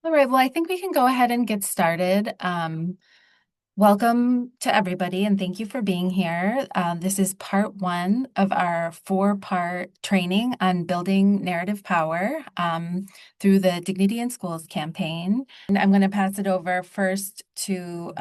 All right, well, I think we can go ahead and get started. Welcome to everybody, and thank you for being here. This is part one of our four-part training on building narrative power through the Dignity in Schools campaign. And I'm going to pass it over first to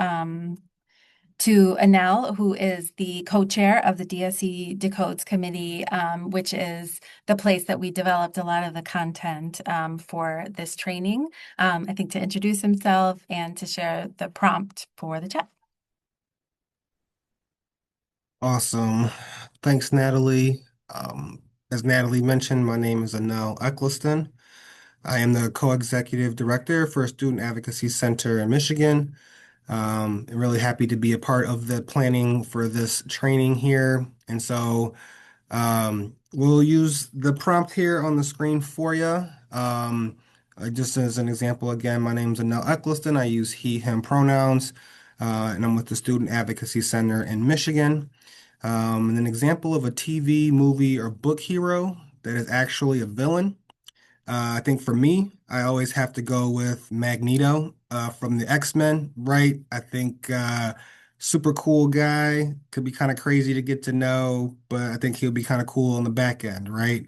Anel, who is the co-chair of the DSC Decodes Committee, which is the place that we developed a lot of the content for this training. I think to introduce himself and to share the prompt for the chat. Awesome. Thanks, Natalie. As Natalie mentioned, my name is Anel Eccleston. I am the co-executive director for a Student Advocacy Center in Michigan. I'm really happy to be a part of the planning for this training here. And so we'll use the prompt here on the screen for you. Just as an example, again, my name is Anel Eccleston. I use he, him pronouns, and I'm with the Student Advocacy Center in Michigan. And an example of a TV, movie, or book hero that is actually a villain. I think for me, I always have to go with Magneto from the X-Men, right? I think super cool guy, could be kind of crazy to get to know, but I think he'll be kind of cool on the back end, right?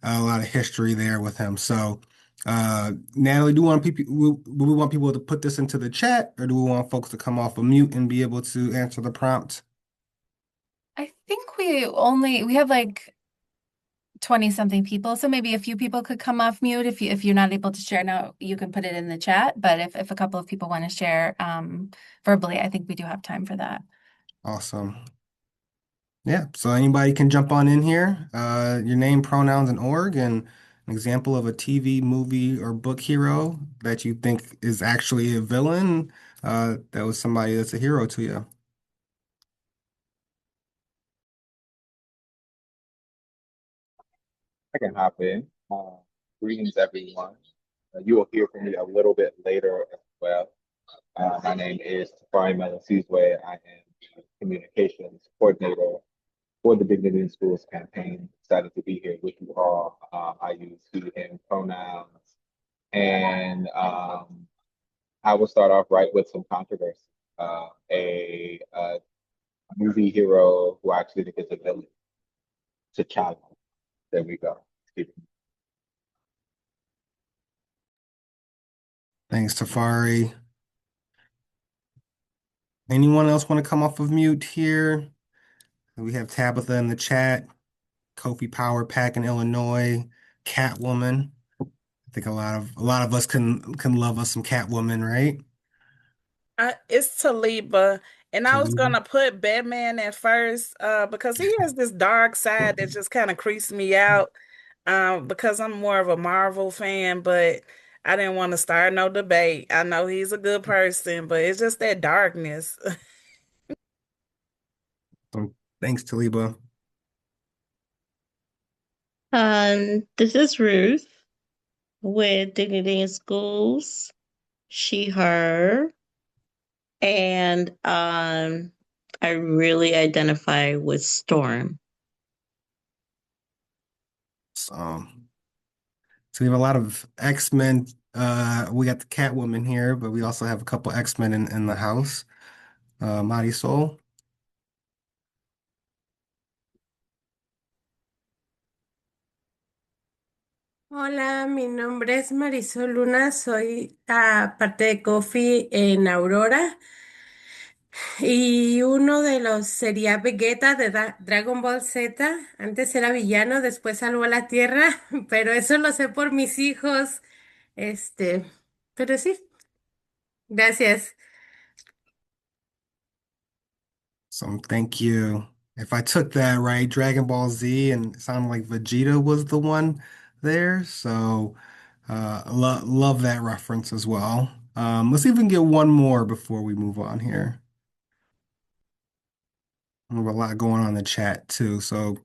A lot of history there with him. So, Natalie, do we want people to put this into the chat, or do we want folks to come off of mute and be able to answer the prompt? I think we have like 20 something people, so maybe a few people could come off mute if you're not able to share now, you can put it in the chat. But if a couple of people want to share verbally, I think we do have time for that. Awesome. Yeah, so anybody can jump on in here. Your name, pronouns, and org, and an example of a TV, movie, or book hero that you think is actually a villain. That was somebody that's a hero to you. I can hop in. Greetings, everyone. You will hear from me a little bit later as well. My name is Tafari Melisizwe. I am the communications coordinator for the Dignity in Schools campaign. Excited to be here with you all. I use he, him pronouns. And I will start off right with some controversy. A movie hero who I actually think is a villain, T'Challa. There we go. Thanks, Tafari. Anyone else want to come off of mute here? We have Tabitha in the chat, Kofi Power Pack in Illinois, Catwoman. I think a lot of us can love us some Catwoman, right? It's Taliba, and I was Tallulah. gonna put Batman at first, because he has this dark side that just kind of creeps me out. Because I'm more of a Marvel fan, but I didn't want to start no debate. I know he's a good person, but it's just that darkness. So, thanks, Taliba. This is Ruth with Dignity in Schools, she, her, and I really identify with Storm. So, so we have a lot of X-Men. We got the Catwoman here, but we also have a couple X-Men in the house. Marisol. Hola, mi nombre es Marisol Luna, soy parte de Coffee en Aurora y uno de los sería Vegeta de Dragon Ball Z. Antes era villano, después salvó a la Tierra, pero eso lo sé por mis hijos. Este, pero sí, gracias. So thank you. If I took that right, Dragon Ball Z, and it sounded like Vegeta was the one there. So love that reference as well. Let's see if we can get one more before we move on here. We have a lot going on in the chat too, so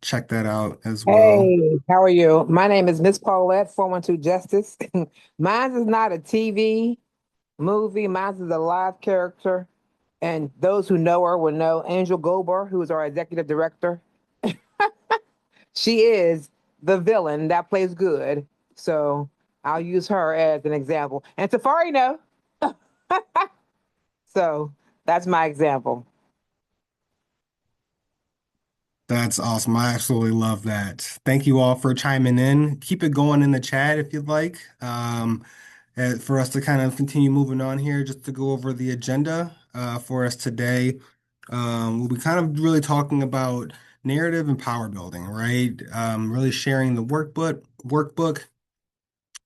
check that out as well. Hey, how are you? My name is Miss Paulette, 412 Justice. Mine is not a TV movie, mine is a live character. And those who know her will know Angel Gober, who is our executive director. She is the villain that plays good. So I'll use her as an example. And Safari, no. So that's my example. That's awesome. I absolutely love that. Thank you all for chiming in. Keep it going in the chat if you'd like. For us to kind of continue moving on here, just to go over the agenda for us today. We'll be kind of really talking about narrative and power building, right? Really sharing the workbook.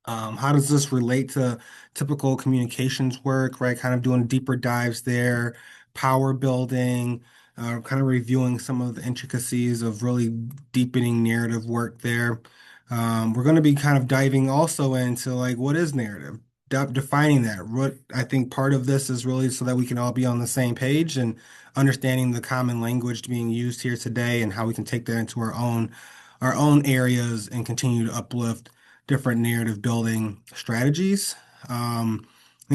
How does this relate to typical communications work, right? Kind of doing deeper dives there, power building, kind of reviewing some of the intricacies of really deepening narrative work there. We're going to be kind of diving also into like what is narrative, defining that. What I think part of this is really so that we can all be on the same page and understanding the common language being used here today and how we can take that into our own areas and continue to uplift different narrative building strategies. And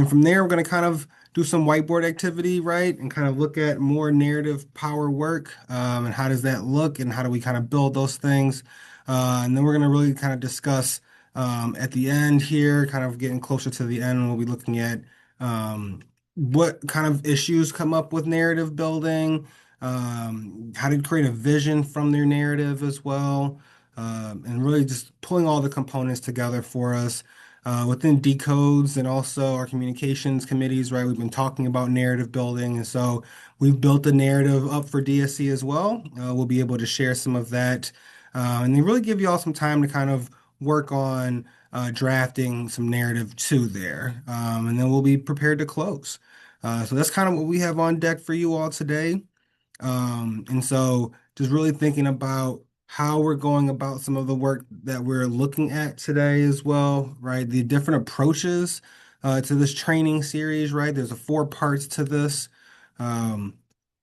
from there, we're going to kind of do some whiteboard activity, right? And kind of look at more narrative power work and how does that look and how do we kind of build those things. And then we're going to really kind of discuss at the end here, kind of getting closer to the end, we'll be looking at what kind of issues come up with narrative building, how to create a vision from their narrative as well, and really just pulling all the components together for us within decodes and also our communications committees, right? We've been talking about narrative building, and so we've built a narrative up for DSC as well. We'll be able to share some of that, and then really give you all some time to kind of work on drafting some narrative too there, and then we'll be prepared to close. So that's kind of what we have on deck for you all today. And so just really thinking about how we're going about some of the work that we're looking at today as well, right? The different approaches to this training series, right? There's a four parts to this, um,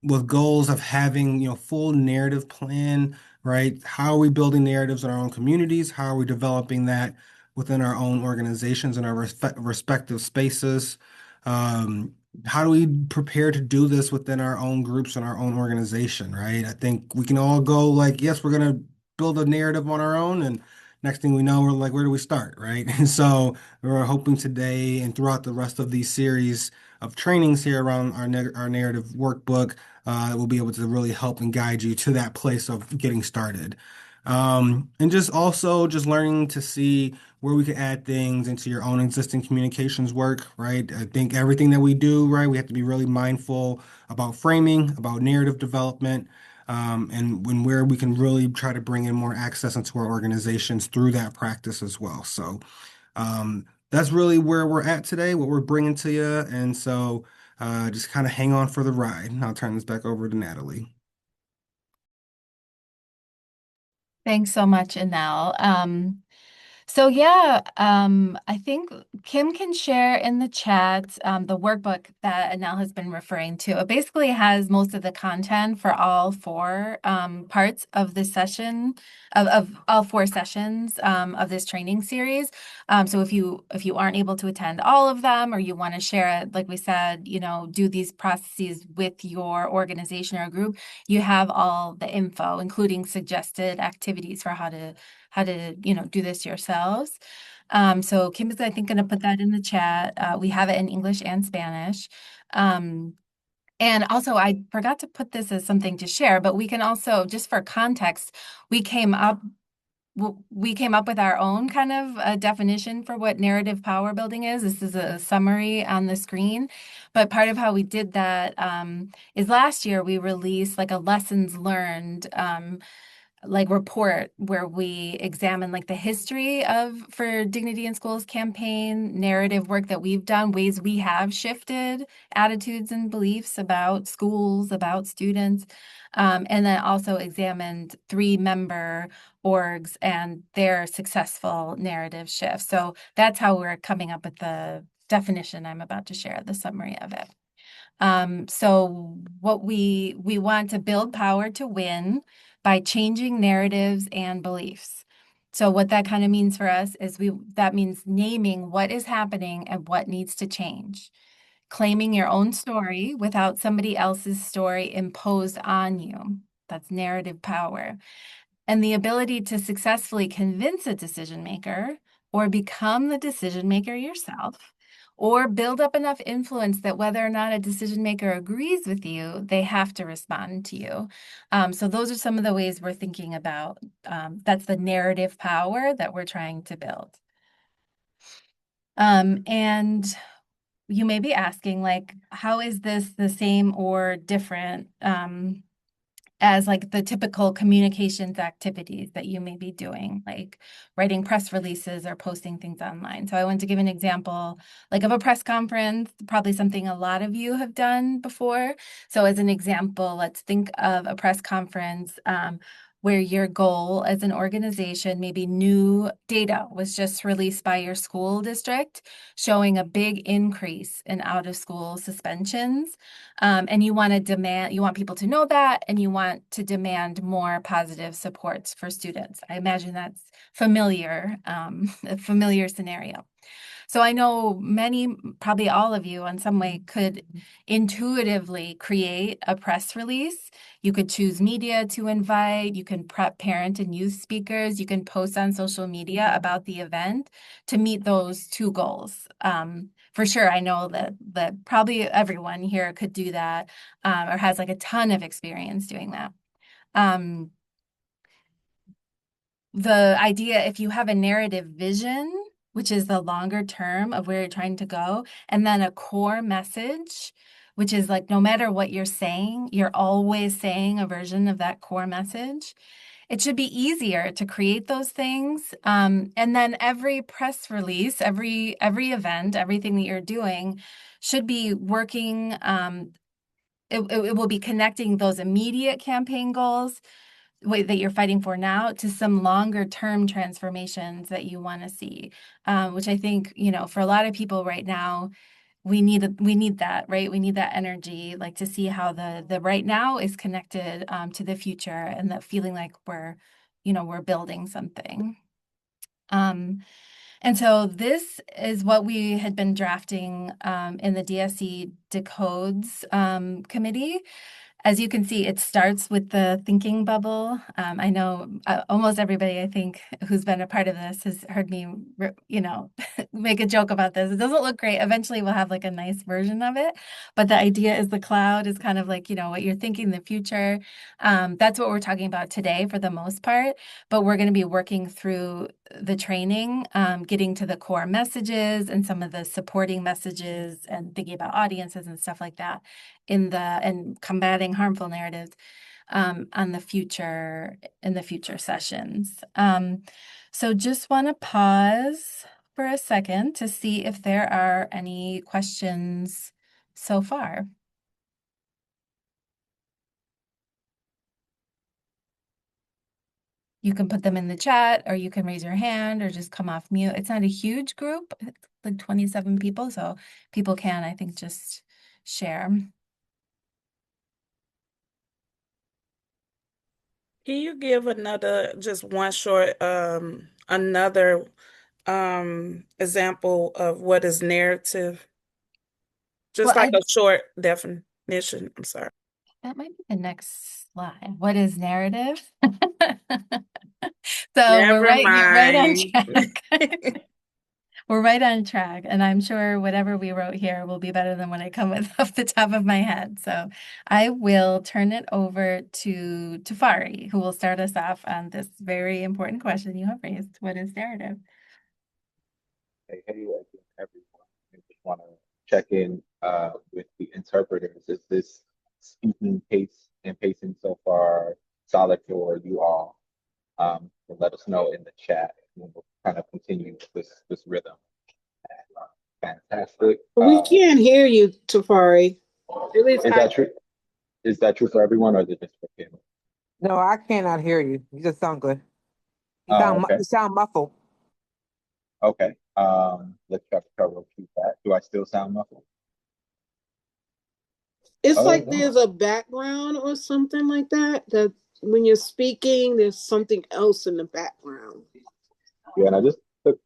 with goals of having, full narrative plan, right? How are we building narratives in our own communities? How are we developing that within our own organizations and our respective spaces? Um, how do we prepare to do this within our own groups and our own organization, right? I think we can all go like, yes, we're going to build a narrative on our own. And next thing we know, we're like, where do we start, right? And so we're hoping today and throughout the rest of these series of trainings here around our narrative workbook, that we'll be able to really help and guide you to that place of getting started. And just also just learning to see where we can add things into your own existing communications work, right? I think everything that we do, right, we have to be really mindful about framing, about narrative development, and where we can really try to bring in more access into our organizations through that practice as well. So that's really where we're at today, what we're bringing to you. And so just kind of hang on for the ride. I'll turn this back over to Natalie. Thanks so much, Anel. So yeah, I think Kim can share in the chat the workbook that Anel has been referring to. It basically has most of the content for all four parts of this session, of all four sessions of this training series. So if you aren't able to attend all of them, or you want to share it, like we said, do these processes with your organization or group, you have all the info, including suggested activities for how to do this yourselves. So Kim is, I think, going to put that in the chat. We have it in English and Spanish. And also, I forgot to put this as something to share, but we can also, just for context, we came up with our own kind of definition for what narrative power building is. This is a summary on the screen, but part of how we did that is last year we released like a lessons learned like report where we examine like the history of for Dignity in Schools campaign, narrative work that we've done, ways we have shifted attitudes and beliefs about schools, about students, and then also examined 3 member orgs and their successful narrative shifts. So that's how we're coming up with the definition I'm about to share, the summary of it. So what we want to build power to win by changing narratives and beliefs. So what that kind of means for us is that means naming what is happening and what needs to change. Claiming your own story without somebody else's story imposed on you. That's narrative power. And the ability to successfully convince a decision maker or become the decision maker yourself, or build up enough influence that whether or not a decision maker agrees with you, they have to respond to you. So those are some of the ways we're thinking about, that's the narrative power that we're trying to build. And you may be asking, like, how is this the same or different as like the typical communications activities that you may be doing, like writing press releases or posting things online? So I want to give an example, like of a press conference, probably something a lot of you have done before. So as an example, let's think of a press conference where your goal as an organization, maybe new data was just released by your school district showing a big increase in out of school suspensions. And you want people to know that, and you want to demand more positive supports for students. I imagine that's familiar, a familiar scenario. So I know many, probably all of you in some way could intuitively create a press release. You could choose media to invite. You can prep parent and youth speakers. You can post on social media about the event to meet those two goals. For sure, I know that probably everyone here could do that, or has like a ton of experience doing that. The idea, if you have a narrative vision, which is the longer term of where you're trying to go, and then a core message, which is like no matter what you're saying, you're always saying a version of that core message. It should be easier to create those things. And then every press release, every event, everything that you're doing should be working. It will be connecting those immediate campaign goals that you're fighting for now to some longer term transformations that you want to see, which I think, for a lot of people right now, we need that, right? We need that energy, like to see how the right now is connected to the future, and that feeling like we're building something. And so this is what we had been drafting in the DSC Decodes committee. As you can see, it starts with the thinking bubble. I know almost everybody, I think, who's been a part of this has heard me, make a joke about this. It doesn't look great. Eventually, we'll have like a nice version of it. But the idea is the cloud is kind of like, what you're thinking in the future. That's what we're talking about today for the most part. But we're going to be working through the training, getting to the core messages and some of the supporting messages and thinking about audiences and stuff like that and combating harmful narratives in the future sessions. So just want to pause for a second to see if there are any questions so far. You can put them in the chat, or you can raise your hand or just come off mute. It's not a huge group, it's like 27 people, so people can, I think, just share. Can you give just one short, another example of what is narrative? Just Well, like a short definition. I'm sorry. that might be the next slide. What is narrative? So Never you're right on mind. track. We're right on track, and I'm sure whatever we wrote here will be better than what I come with off the top of my head. So I will turn it over to Tafari, who will start us off on this very important question you have raised. What is narrative? Hey, again, everyone. I just want to check in with the interpreters. Is this speaking pace and pacing so far solid for you all? And let us know in the chat, and we'll kind of continue this rhythm. Fantastic. We can't hear you, Tafari. At least Is that true? Is that true for everyone, or is it just for Kim? No, I cannot hear you. You just sound good. Okay. You sound muffled. Okay. Let's try to troubleshoot that. Do I still sound muffled? It's like no. there's a background or something like that. That when you're speaking, there's something else in the background. Yeah, and I just took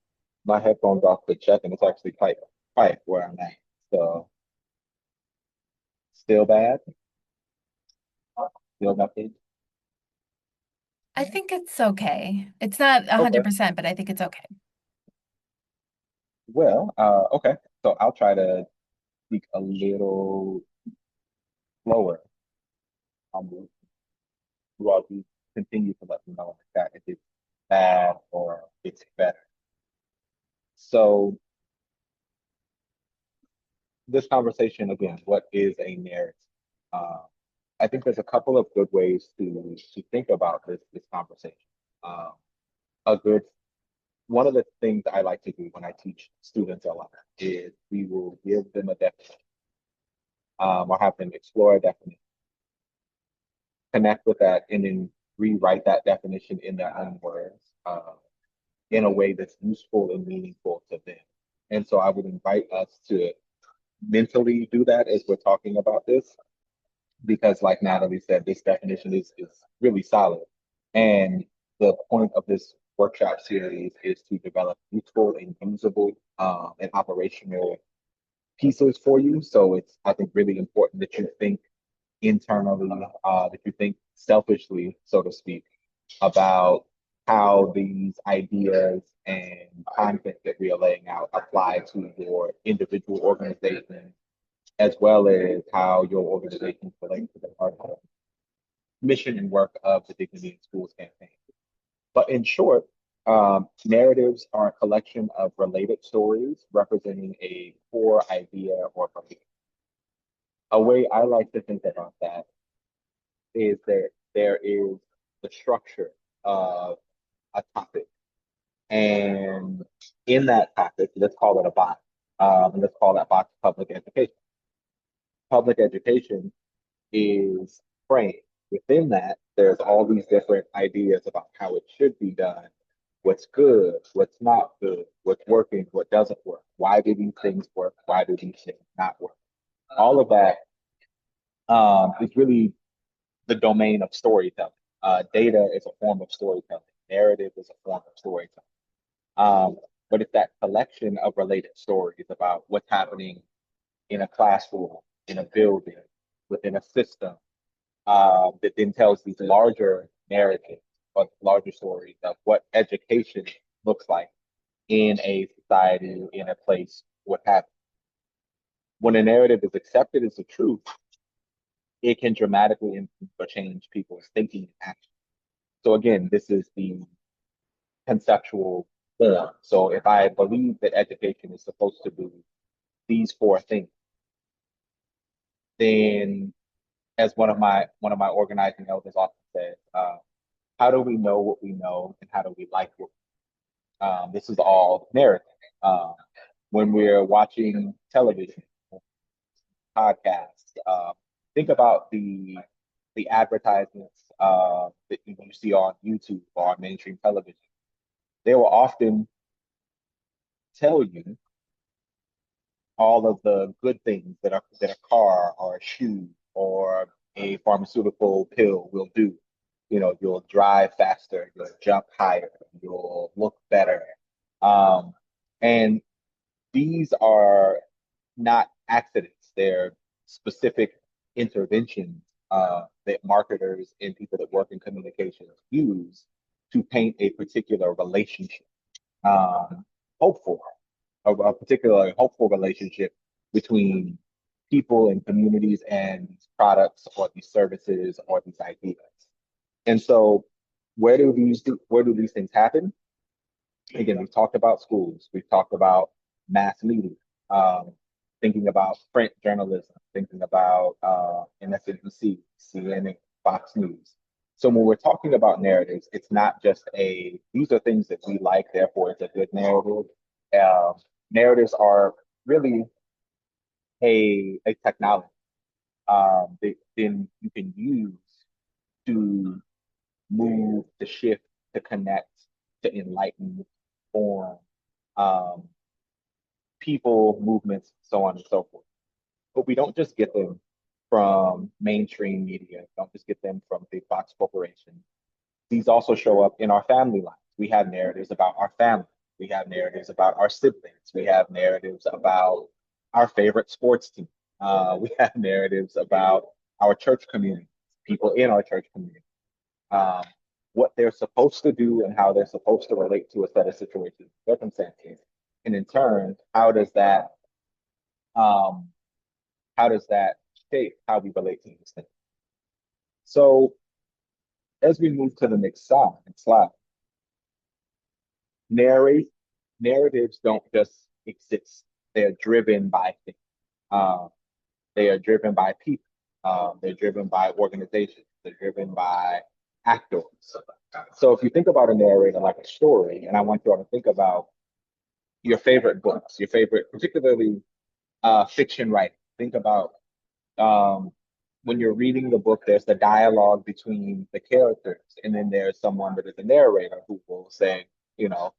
my headphones off to check, and it's actually quite quiet where I'm at. So, still bad? Still nothing? I think it's okay. It's not 100%, but I think it's okay. Okay. So I'll try to speak a little slower. Um, Well, you continue to let me know in the chat if it's bad or it's better. So this conversation again, what is a narrative? Uh, I think there's a couple of good ways to think about this conversation. Um, a good One of the things I like to do when I teach students a lot is we will give them a definition, or have them explore a definition, connect with that, and then rewrite that definition in their own words, in a way that's useful and meaningful to them. And so I would invite us to mentally do that as we're talking about this, because like Natalie said, this definition is really solid. And the point of this workshop series is to develop useful and usable, and operational pieces for you. So it's, I think, really important that you think internally, that you think selfishly, so to speak, about how these ideas and content that we are laying out apply to your individual organization, as well as how your organization relates to the mission and work of the Dignity in Schools campaign. But in short, narratives are a collection of related stories representing a core idea or belief. A way I like to think about that is that there is the structure of a topic. And in that topic, let's call it a box. And let's call that box public education. Public education is framed. Within that, there's all these different ideas about how it should be done, what's good, what's not good, what's working, what doesn't work. Why do these things work? Why do these things not work? All of that, is really the domain of storytelling. Data is a form of storytelling. Narrative is a form of storytelling. But it's that collection of related stories about what's happening in a classroom, in a building, within a system, that then tells these larger narratives or larger stories of what education looks like in a society, in a place, what happens. When a narrative is accepted as the truth, it can dramatically influence or change people's thinking and action. So again, this is the conceptual form. So if I believe that education is supposed to do these four things, then as one of my organizing elders often says, how do we know what we know, and how do we like what? This is all narrative. Um, when we're watching television, podcasts, think about the advertisements, that you see on YouTube or on mainstream television. They will often tell you all of the good things that a car or a shoe or a pharmaceutical pill will do. You know, you'll drive faster, you'll jump higher, you'll look better. Um, and these are not accidents. They're specific interventions, that marketers and people that work in communications use to paint a particular relationship, um, hopeful, a particularly hopeful relationship between people and communities and these products or these services or these ideas. And so, where do these things happen? Again, we've talked about schools, we've talked about mass media, um, thinking about print journalism, thinking about, MSNBC, CNN, Fox News. So when we're talking about narratives, it's not just these are things that we like, therefore it's a good narrative. Um, Narratives are really a technology, that then you can use to move, to shift, to connect, to enlighten, form, um, people, movements, so on and so forth. But we don't just get them from mainstream media, don't just get them from big box corporations. These also show up in our family lives. We have narratives about our family. We have narratives about our siblings. We have narratives about our favorite sports team. We have narratives about our church community, people in our church community, um, what they're supposed to do and how they're supposed to relate to a set of situations, circumstances. And in turn, um, how does that shape how we relate to these things? So as we move to the next slide, narrate narratives don't just exist. They're driven by things. Um, they are driven by people. They're driven by organizations. They're driven by actors. So if you think about a narrator like a story, and I want you all to think about your favorite books, your favorite, particularly fiction writing. Think about when you're reading the book, there's the dialogue between the characters, and then there's someone that is a narrator who will say, you know,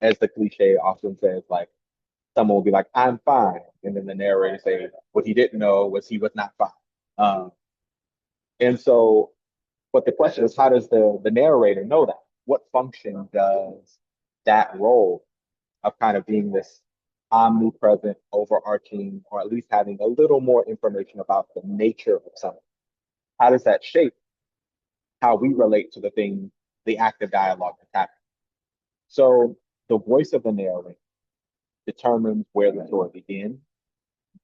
as the cliche often says, like someone will be like, "I'm fine," and then the narrator say, "What he didn't know was he was not fine." Um, and so, but the question is, how does the narrator know that? What function does that role of kind of being this omnipresent, overarching, or at least having a little more information about the nature of something? How does that shape how we relate to the thing, the active dialogue that's happening? So the voice of the narrator determines where the story begins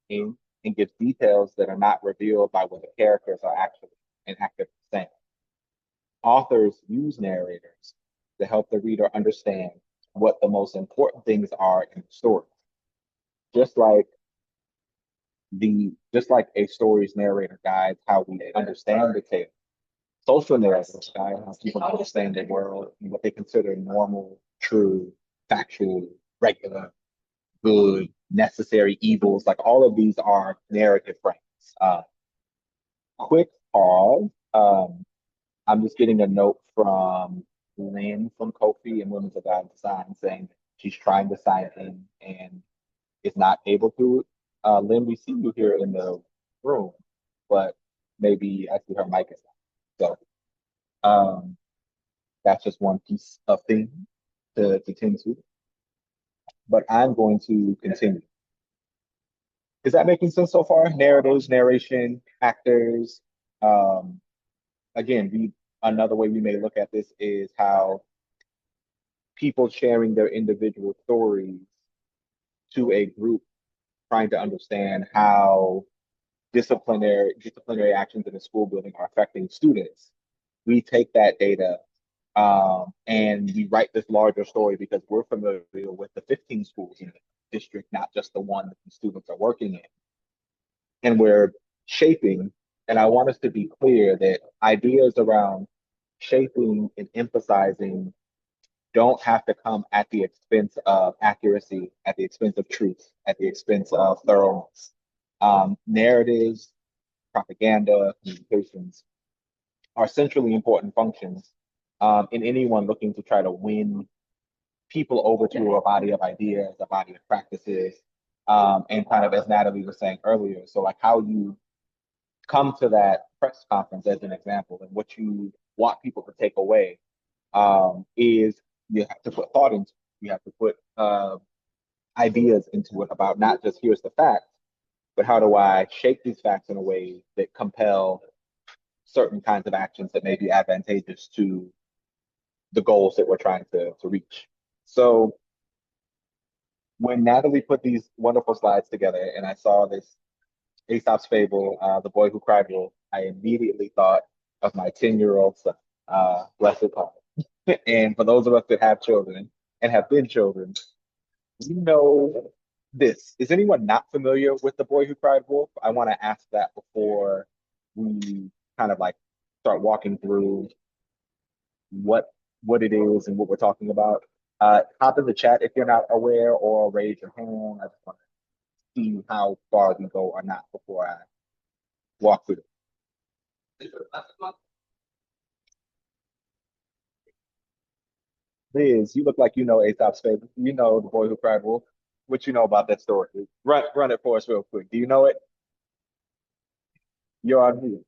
and, and gives details that are not revealed by what the characters are actually and actively saying. Authors use narrators to help the reader understand what the most important things are in the story. Just like a story's narrator guides how we understand the tale. Social narratives guide how people understand the world and what they consider normal, true, factual, regular, good, necessary evils. Like all of these are narrative frames. Quick pause. I'm just getting a note from Lynn from Kofi and Women's of God Design saying that she's trying to sign in and is not able to. Lynn, we see you here in the room, but maybe I see her mic is not. So that's just one piece of thing to tend to. But I'm going to continue. Is that making sense so far? Narratives, narration, actors. Um, again, another way we may look at this is how people sharing their individual stories to a group, trying to understand how disciplinary actions in the school building are affecting students. We take that data and we write this larger story because we're familiar with the 15 schools in the district, not just the one that the students are working in. And we're shaping, and I want us to be clear that ideas around shaping and emphasizing don't have to come at the expense of accuracy, at the expense of truth, at the expense of thoroughness. Narratives, propaganda, communications are centrally important functions in anyone looking to try to win people over to a body of ideas, a body of practices, and kind of as Natalie was saying earlier, so like how you come to that press conference as an example, and what you want people to take away is you have to put thought into it. You have to put ideas into it about not just here's the facts, but how do I shape these facts in a way that compel certain kinds of actions that may be advantageous to the goals that we're trying to reach. So when Natalie put these wonderful slides together and I saw this Aesop's Fable, The Boy Who Cried Wolf, I immediately thought of my 10-year-old son, bless his heart. And for those of us that have children and have been children, you know this. Is anyone not familiar with The Boy Who Cried Wolf? I want to ask that before we kind of like start walking through what it is and what we're talking about. Hop in the chat if you're not aware, or raise your hand. I just want to see how far we go or not before I walk through it. Liz, you look like you know Aesop's Fable. You know The Boy Who Cried Wolf. What you know about that story? Run it for us real quick. Do you know it? You're on mute.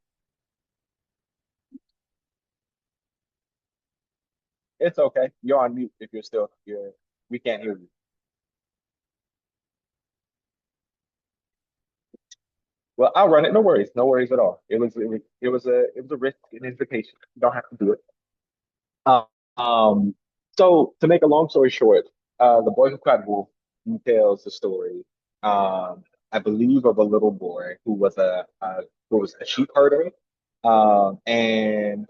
It's okay. You're on mute if you're still here. We can't hear you. Well, I'll run it. No worries. No worries at all. It was a risk and invitation. You don't have to do it. Um, so to make a long story short, the Boy Who Cried Wolf details the story, I believe, of a little boy who was a sheep herder, and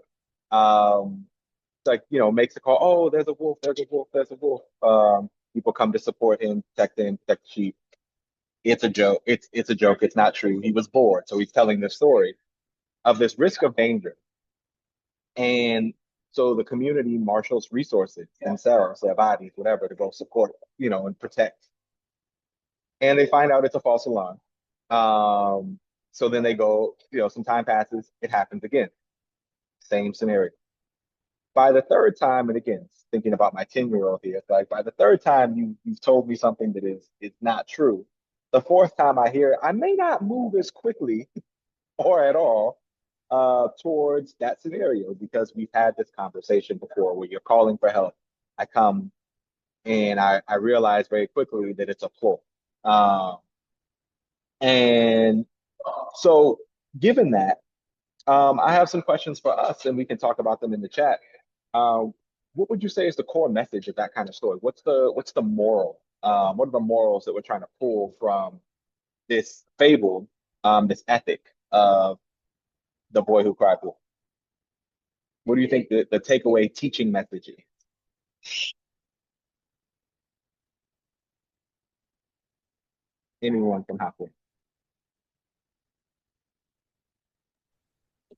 like makes a call. Oh, there's a wolf! There's a wolf! There's a wolf! People come to support him, protect the sheep. It's a joke. It's a joke. It's not true. He was bored, so he's telling this story of this risk of danger. And so the community marshals resources themselves, their bodies, whatever, to go support, and protect. And they find out it's a false alarm. So then they go, some time passes, it happens again. Same scenario. By the third time, and again, thinking about my 10-year-old here, it's like by the third time you've told me something that is not true. The fourth time I hear it, I may not move as quickly or at all towards that scenario because we've had this conversation before where you're calling for help. I come and I realize very quickly that it's a ploy. And so, given that, I have some questions for us, and we can talk about them in the chat. What would you say is the core message of that kind of story? What's the moral? What are the morals that we're trying to pull from this fable, this ethic of the boy who cried wolf? What do you think the takeaway teaching message is? Anyone can hop in.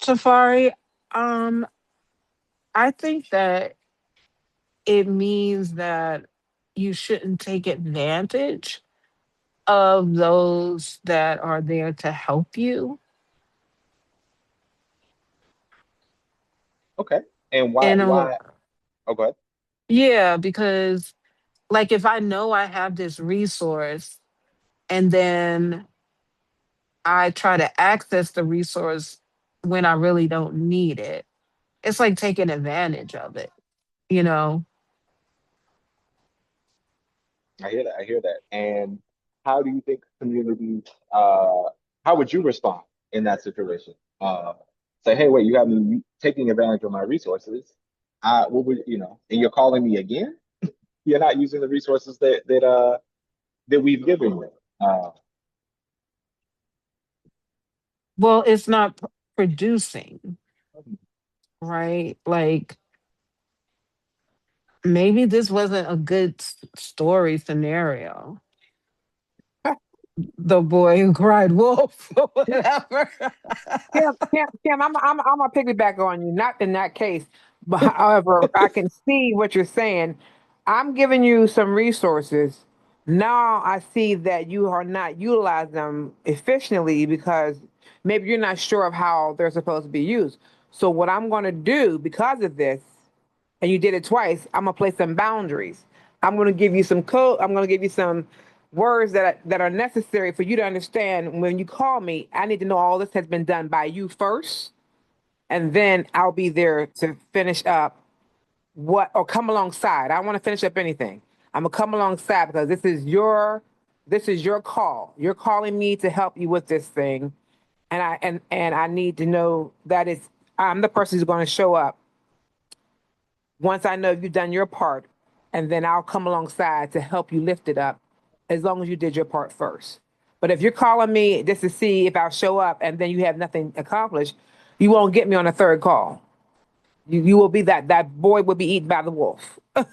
Safari, um, I think that it means that you shouldn't take advantage of those that are there to help you. Okay. And why And why oh, go ahead. yeah, because like if I know I have this resource and then I try to access the resource when I really don't need it, it's like taking advantage of it, you know? I hear that. I hear that. And how do you think communities uh how would you respond in that situation? Say, hey, wait, you have me taking advantage of my resources. What would and you're calling me again? You're not using the resources that we've given you. Well, it's not producing, right? Like maybe this wasn't a good story scenario. The boy who cried wolf or whatever. Kim, I'm gonna piggyback on you. Not in that case, but however, I can see what you're saying. I'm giving you some resources. Now I see that you are not utilizing them efficiently because maybe you're not sure of how they're supposed to be used. So what I'm going to do because of this, and you did it twice, I'm gonna place some boundaries. I'm gonna give you some code. I'm gonna give you some words that are necessary for you to understand when you call me. I need to know all this has been done by you first, and then I'll be there to finish up what or come alongside. I don't want to finish up anything. I'm gonna come alongside because this is your call. You're calling me to help you with this thing, and I need to know that I'm the person who's going to show up once I know you've done your part, and then I'll come alongside to help you lift it up as long as you did your part first. But if you're calling me just to see if I'll show up and then you have nothing accomplished, you won't get me on a third call. You will be that boy will be eaten by the wolf. Because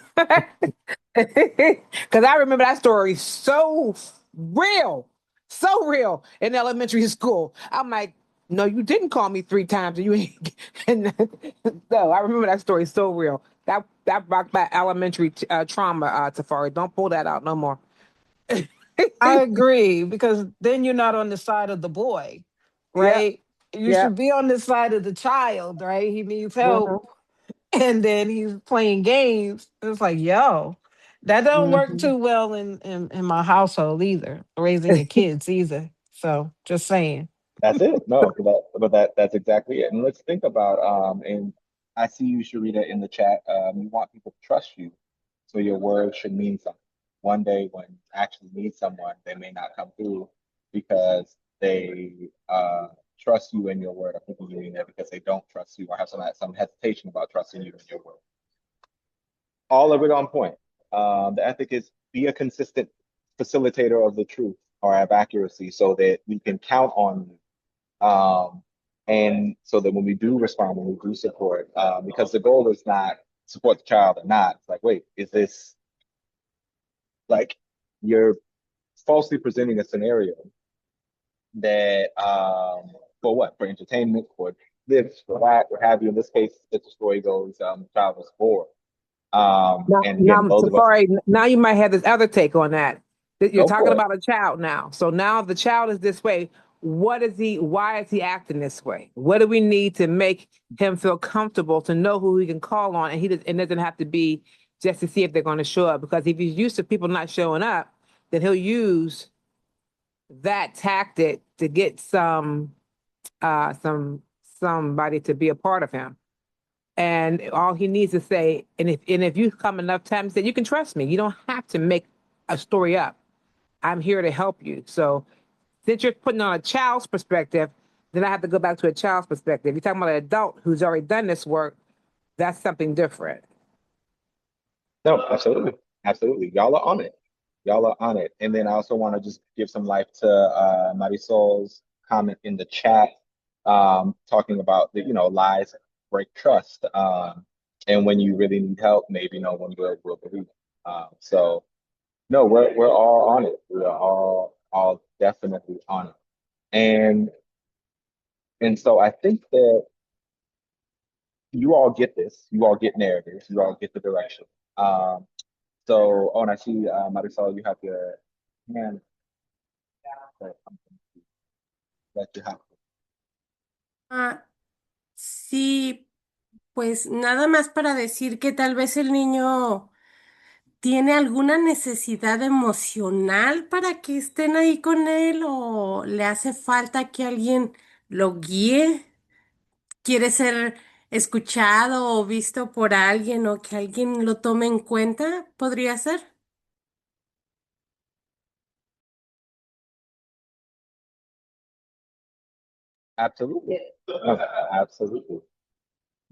I remember that story so real in elementary school. I'm like, no, you didn't call me 3 times, and you ain't. And no, I remember that story so real. That brought back elementary trauma. Safari, don't pull that out no more. I agree because then you're not on the side of the boy, Yep, right? You yep. should be on the side of the child, right? He needs help Hmm. and then he's playing games. It's like, yo, that don't work Hmm. too well in my household either, raising your kids either. So just saying. That's it. No, but that's exactly it. And let's think about and I see you, Sharita, in the chat. You want people to trust you, so your word should mean something. One day when you actually need someone, they may not come through because they trust you in your word. I think you mean that because they don't trust you or have some hesitation about trusting you in your word. All of it on point. The ethic is be a consistent facilitator of the truth or of accuracy so that we can count on you. And so that when we do respond, when we do support, because the goal is not support the child or not. It's like, wait, is this like you're falsely presenting a scenario that for what? For entertainment, for this, for that, what have you. In this case, as the story goes, the child was four. And again, those of us Safari, now you might have this other take on that. That you're go talking for it. about a child now. So now if the child is this way, why is he acting this way? What do we need to make him feel comfortable to know who he can call on? And it doesn't have to be just to see if they're going to show up. Because if he's used to people not showing up, then he'll use that tactic to get somebody to be a part of him. And all he needs to say, and if you come enough times, that you can trust me. You don't have to make a story up. I'm here to help you. So since you're putting on a child's perspective, then I have to go back to a child's perspective. You're talking about an adult who's already done this work. That's something different. No, absolutely. Absolutely. Y'all are on it. Y'all are on it. And then I also want to just give some life to Marisol's comment in the chat, talking about the, lies break trust. And when you really need help, maybe no one will believe. So no, we're all on it. We are all definitely on it. And so I think that you all get this. You all get narratives. You all get the direction. So, oh, and I see, Marisol, you have your hand. That you have. Ah, sí, pues nada más para decir que tal vez el niño tiene alguna necesidad emocional para que estén ahí con él o le hace falta que alguien lo guíe, quiere ser escuchado o visto por alguien o que alguien lo tome en cuenta, podría ser. Absolutely. No, absolutely.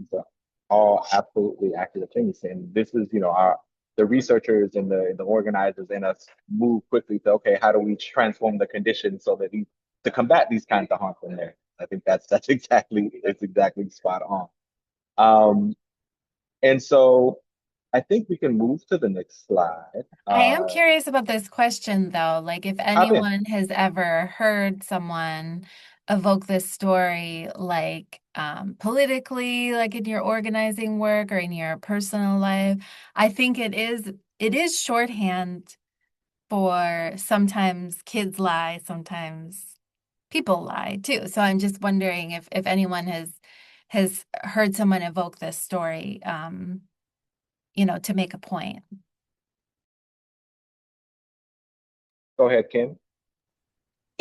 So, all absolutely accurate things. And this is, the researchers and the organizers in us move quickly to, okay, how do we transform the conditions so that to combat these kinds of harmful narratives? I think that's exactly spot on. And so I think we can move to the next slide. I am curious about this question though, like if Hop in. anyone has ever heard someone evoke this story, like politically, like in your organizing work or in your personal life. I think it is shorthand for sometimes kids lie, sometimes people lie too. So I'm just wondering if anyone has heard someone evoke this story, to make a point. Go ahead, Kim.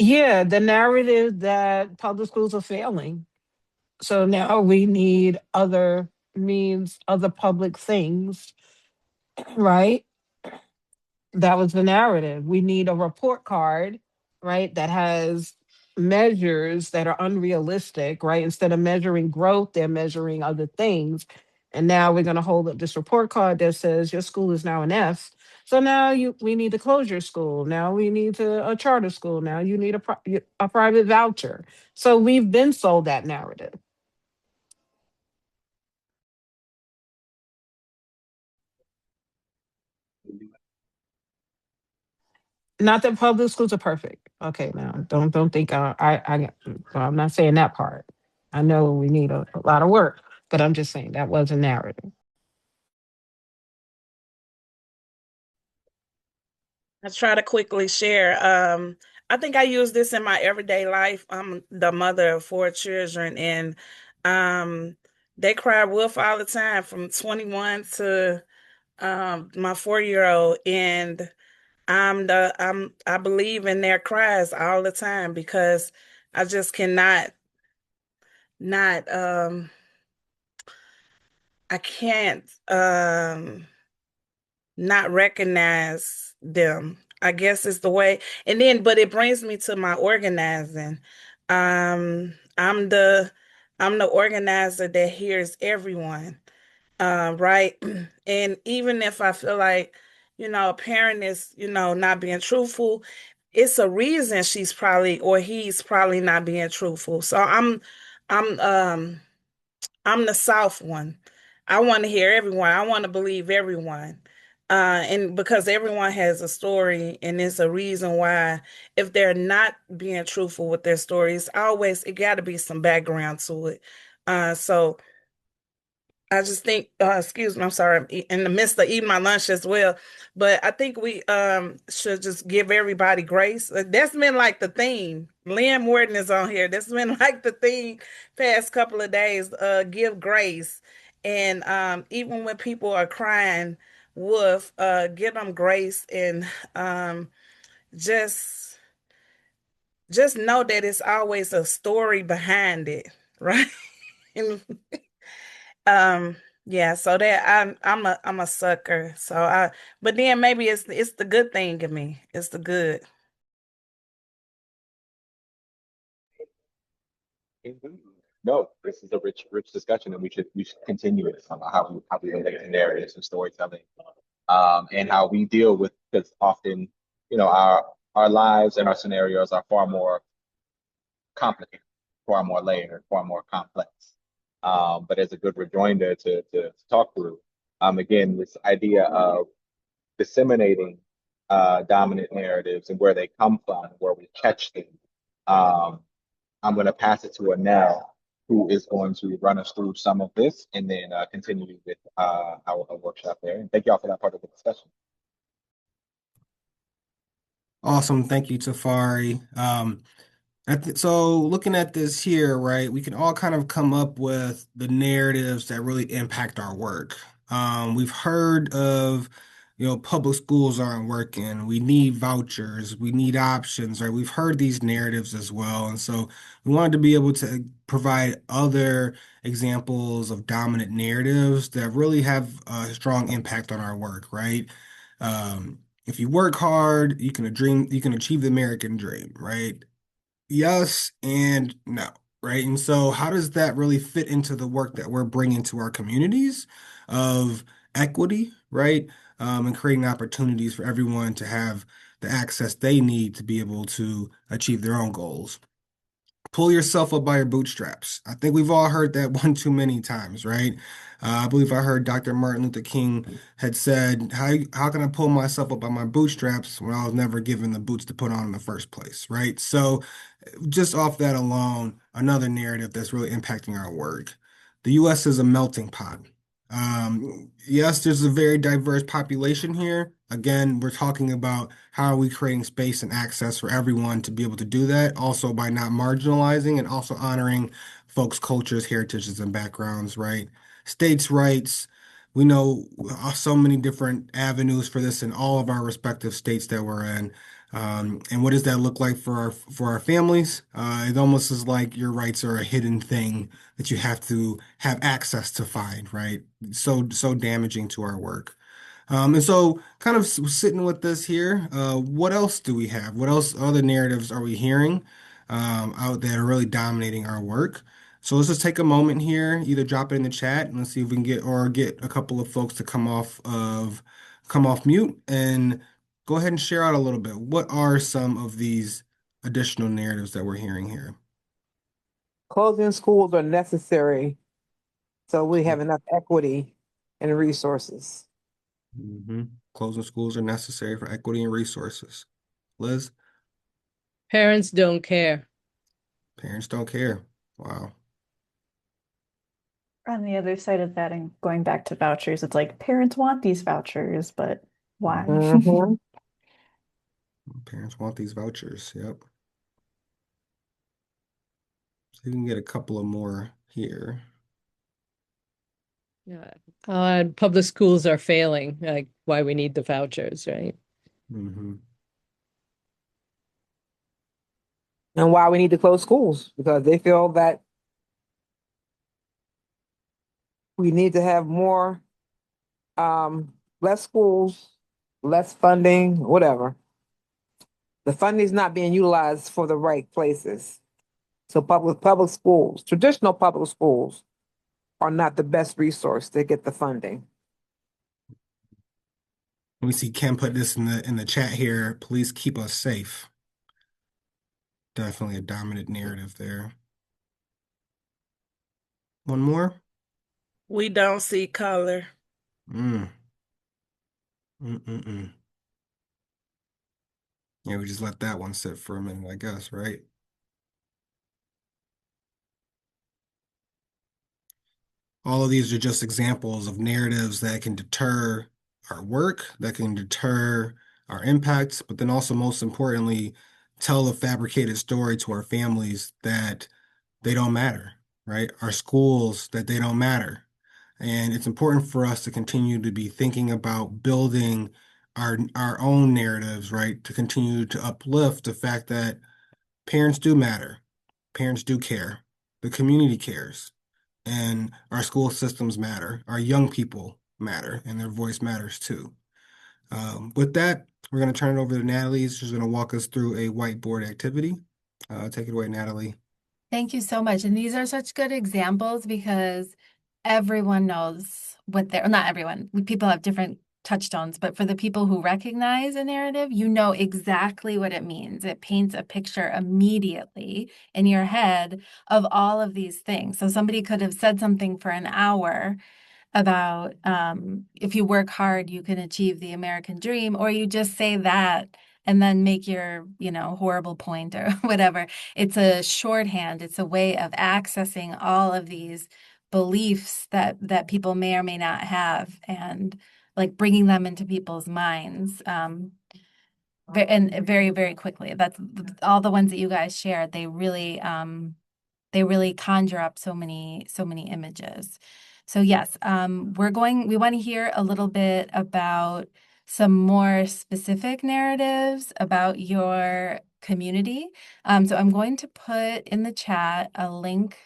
Yeah, the narrative that public schools are failing. So now we need other means, other public things, right? That was the narrative. We need a report card, right, that has measures that are unrealistic, right? Instead of measuring growth, they're measuring other things. And now we're going to hold up this report card that says your school is now an F. So now we need to close your school. Now we need a charter school. Now you need a private voucher. So we've been sold that narrative. Not that public schools are perfect. Okay, now don't think I'm not saying that part. I know we need a lot of work, but I'm just saying that was a narrative. I try to quickly share. I think I use this in my everyday life. I'm the mother of four children, and um, they cry wolf all the time, from 21 to my 4-year old, and I believe in their cries all the time because I just cannot not I can't not recognize them. I guess it's the way. And then, but it brings me to my organizing. Um, I'm the I'm the organizer that hears everyone, right? And even if I feel like a parent is, not being truthful, it's a reason she's probably or he's probably not being truthful. So I'm I'm the South one. I want to hear everyone. I want to believe everyone. And because everyone has a story and it's a reason why, if they're not being truthful with their stories, always it got to be some background to it. So I just think, excuse me, I'm sorry, I'm in the midst of eating my lunch as well. But I think we should just give everybody grace. That's been like the theme. Lynn Morton is on here. That's been like the theme past couple of days. Give grace. And even when people are crying, wolf, give them grace and um just just know that it's always a story behind it, right? And Um, yeah, so that I'm a sucker. So but then maybe it's the good thing in me. It's the good. Indeed. No, this is a rich discussion, and we should continue it on how we relate to narratives and storytelling, and how we deal with, because often, our lives and our scenarios are far more complicated, far more layered, far more complex. But as a good rejoinder to talk through, again, this idea of disseminating dominant narratives and where they come from, where we catch them. Um, I'm going to pass it to Anel, who is going to run us through some of this and then continue with our workshop there. And thank you all for that part of the discussion. Awesome. Thank you, Tafari. So looking at this here, right, we can all kind of come up with the narratives that really impact our work. We've heard of, public schools aren't working. We need vouchers. We need options, right? We've heard these narratives as well. And so we wanted to be able to provide other examples of dominant narratives that really have a strong impact on our work, right? If you work hard, you can achieve the American dream, right? Yes and no, right? And so, how does that really fit into the work that we're bringing to our communities of equity, right? And creating opportunities for everyone to have the access they need to be able to achieve their own goals. Pull yourself up by your bootstraps. I think we've all heard that one too many times, right? I believe I heard Dr. Martin Luther King had said, how can I pull myself up by my bootstraps when I was never given the boots to put on in the first place, right? So, just off that alone, another narrative that's really impacting our work. The US is a melting pot. Yes, there's a very diverse population here. Again, we're talking about how are we creating space and access for everyone to be able to do that, also by not marginalizing and also honoring folks' cultures, heritages, and backgrounds, right? States' rights. We know so many different avenues for this in all of our respective states that we're in. And what does that look like for our families? It almost is like your rights are a hidden thing that you have to have access to find, right? So damaging to our work. And so kind of sitting with this here, what else do we have? What else other narratives are we hearing out that are really dominating our work? So let's just take a moment here, either drop it in the chat and let's see if we can get a couple of folks to come off mute and go ahead and share out a little bit. What are some of these additional narratives that we're hearing here? Closing schools are necessary so we have enough equity and resources. Closing schools are necessary for equity and resources. Liz? Parents don't care. Parents don't care. Wow. On the other side of that, and going back to vouchers, it's like parents want these vouchers, but why? Mhm. Parents want these vouchers. Yep. So you can get a couple of more here. Yeah. Public schools are failing, like why we need the vouchers, right? hmm And why we need to close schools, because they feel that we need to have more, less schools, less funding, whatever. The funding is not being utilized for the right places. So public schools, traditional public schools are not the best resource to get the funding. We see Ken put this in the chat here. Police keep us safe. Definitely a dominant narrative there. One more. We don't see color. Mm. Mm-mm-mm. Yeah, we just let that one sit for a minute, I guess, right? All of these are just examples of narratives that can deter our work, that can deter our impacts, but then also, most importantly, tell a fabricated story to our families that they don't matter, right? Our schools, that they don't matter. And it's important for us to continue to be thinking about building our own narratives, right? To continue to uplift the fact that parents do matter. Parents do care. The community cares. And our school systems matter. Our young people matter, and their voice matters too. With that, we're going to turn it over to Natalie. She's going to walk us through a whiteboard activity. Take it away, Natalie. Thank you so much. And these are such good examples because everyone knows what they're, not everyone, people have different touchstones, but for the people who recognize a narrative, you know exactly what it means. It paints a picture immediately in your head of all of these things. So somebody could have said something for an hour about if you work hard, you can achieve the American dream, or you just say that and then make your, horrible point or whatever. It's a shorthand. It's a way of accessing all of these beliefs that people may or may not have, and like bringing them into people's minds. And very, very quickly. That's all the ones that you guys shared. They really conjure up so many images. So yes, we want to hear a little bit about some more specific narratives about your community. So I'm going to put in the chat a link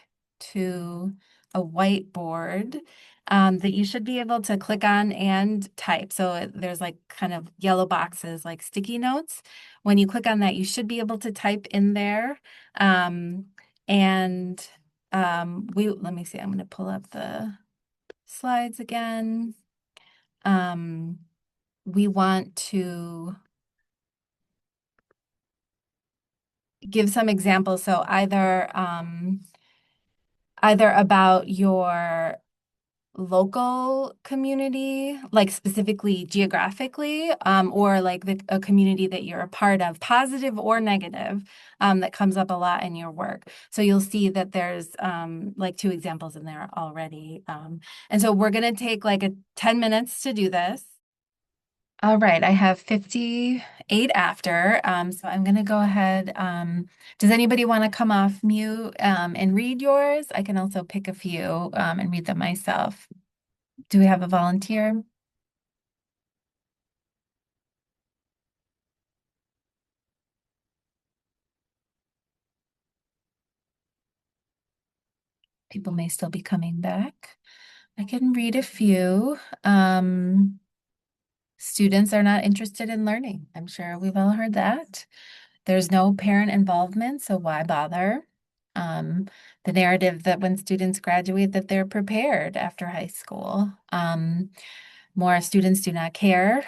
to a whiteboard that you should be able to click on and type. So there's like kind of yellow boxes like sticky notes. When you click on that, you should be able to type in there. And let me see, I'm going to pull up the slides again. We want to give some examples. So either about your local community, like specifically geographically, or like a community that you're a part of, positive or negative, that comes up a lot in your work. So you'll see that there's like 2 examples in there already. And so we're going to take like 10 minutes to do this. All right, I have 58 after, so I'm going to go ahead. Does anybody want to come off mute and read yours? I can also pick a few and read them myself. Do we have a volunteer? People may still be coming back. I can read a few. Students are not interested in learning. I'm sure we've all heard that. There's no parent involvement, so why bother? The narrative that when students graduate that they're prepared after high school. More students do not care,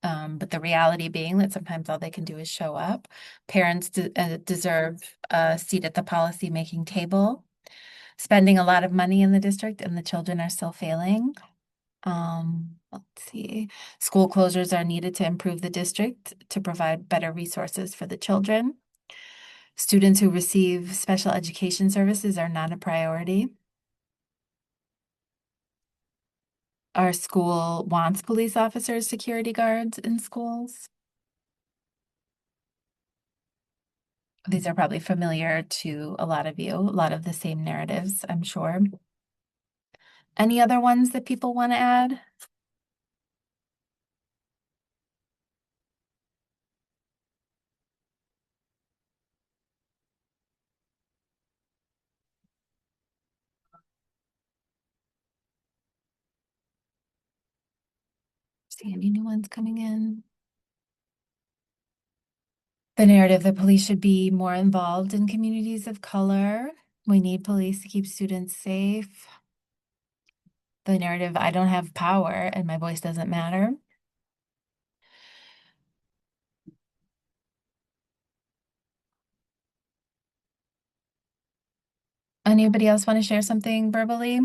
but the reality being that sometimes all they can do is show up. Parents deserve a seat at the policy-making table. Spending a lot of money in the district and the children are still failing. Let's see. School closures are needed to improve the district to provide better resources for the children. Students who receive special education services are not a priority. Our school wants police officers, security guards in schools. These are probably familiar to a lot of you, a lot of the same narratives, I'm sure. Any other ones that people want to add? See any new ones coming in? The narrative that police should be more involved in communities of color. We need police to keep students safe. The narrative, I don't have power and my voice doesn't matter. Anybody else want to share something verbally?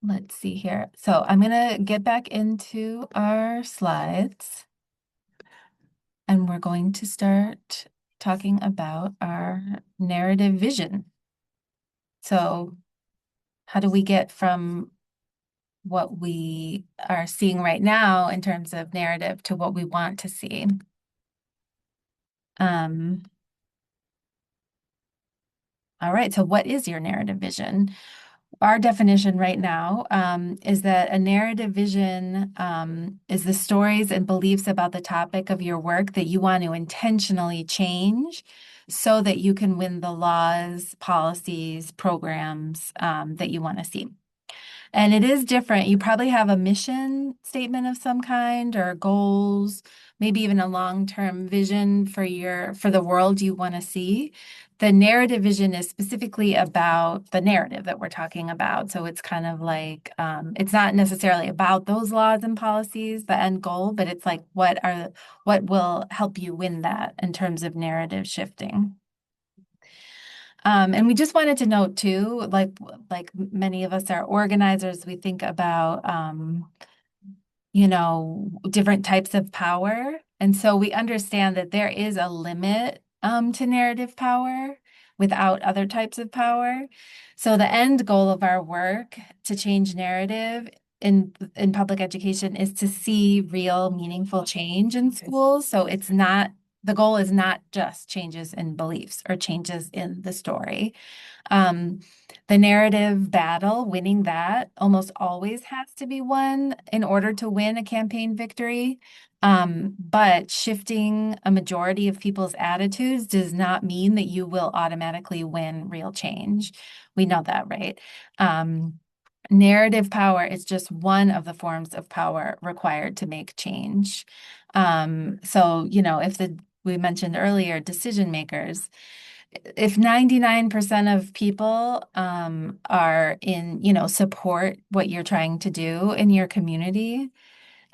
Let's see here. So I'm going to get back into our slides and we're going to start talking about our narrative vision. So how do we get from what we are seeing right now in terms of narrative to what we want to see? All right, so what is your narrative vision? Our definition right now is that a narrative vision is the stories and beliefs about the topic of your work that you want to intentionally change so that you can win the laws, policies, programs that you want to see. And it is different. You probably have a mission statement of some kind or goals, maybe even a long-term vision for the world you want to see. The narrative vision is specifically about the narrative that we're talking about. So it's kind of like it's not necessarily about those laws and policies, the end goal, but it's like what will help you win that in terms of narrative shifting. And we just wanted to note too, like many of us are organizers, we think about different types of power. And so we understand that there is a limit to narrative power without other types of power. So the end goal of our work to change narrative in public education is to see real meaningful change in schools. So the goal is not just changes in beliefs or changes in the story. The narrative battle, winning that almost always has to be won in order to win a campaign victory. But shifting a majority of people's attitudes does not mean that you will automatically win real change. We know that, right? Narrative power is just one of the forms of power required to make change. So, we mentioned earlier, decision makers, if 99% of people are support what you're trying to do in your community,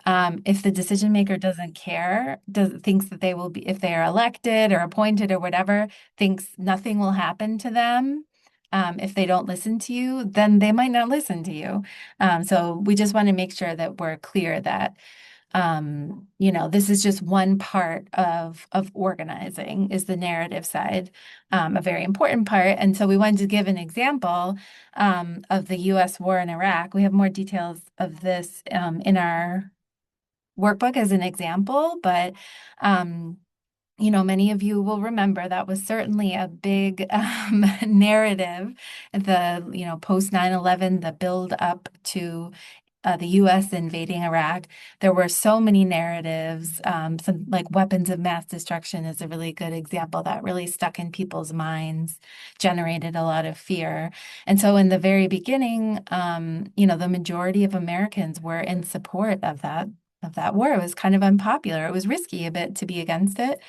if the decision maker doesn't care, thinks that they will be, if they are elected or appointed or whatever, thinks nothing will happen to them, if they don't listen to you, then they might not listen to you. So we just want to make sure that we're clear that this is just one part of organizing, is the narrative side, a very important part. And so we wanted to give an example of the U.S. war in Iraq. We have more details of this in our workbook as an example, but many of you will remember that was certainly a big narrative, the post 9/11, the build up to the US invading Iraq. There were so many narratives. Some like weapons of mass destruction is a really good example that really stuck in people's minds, generated a lot of fear. And so in the very beginning, the majority of Americans were in support of that war. It was kind of unpopular. It was risky a bit to be against it.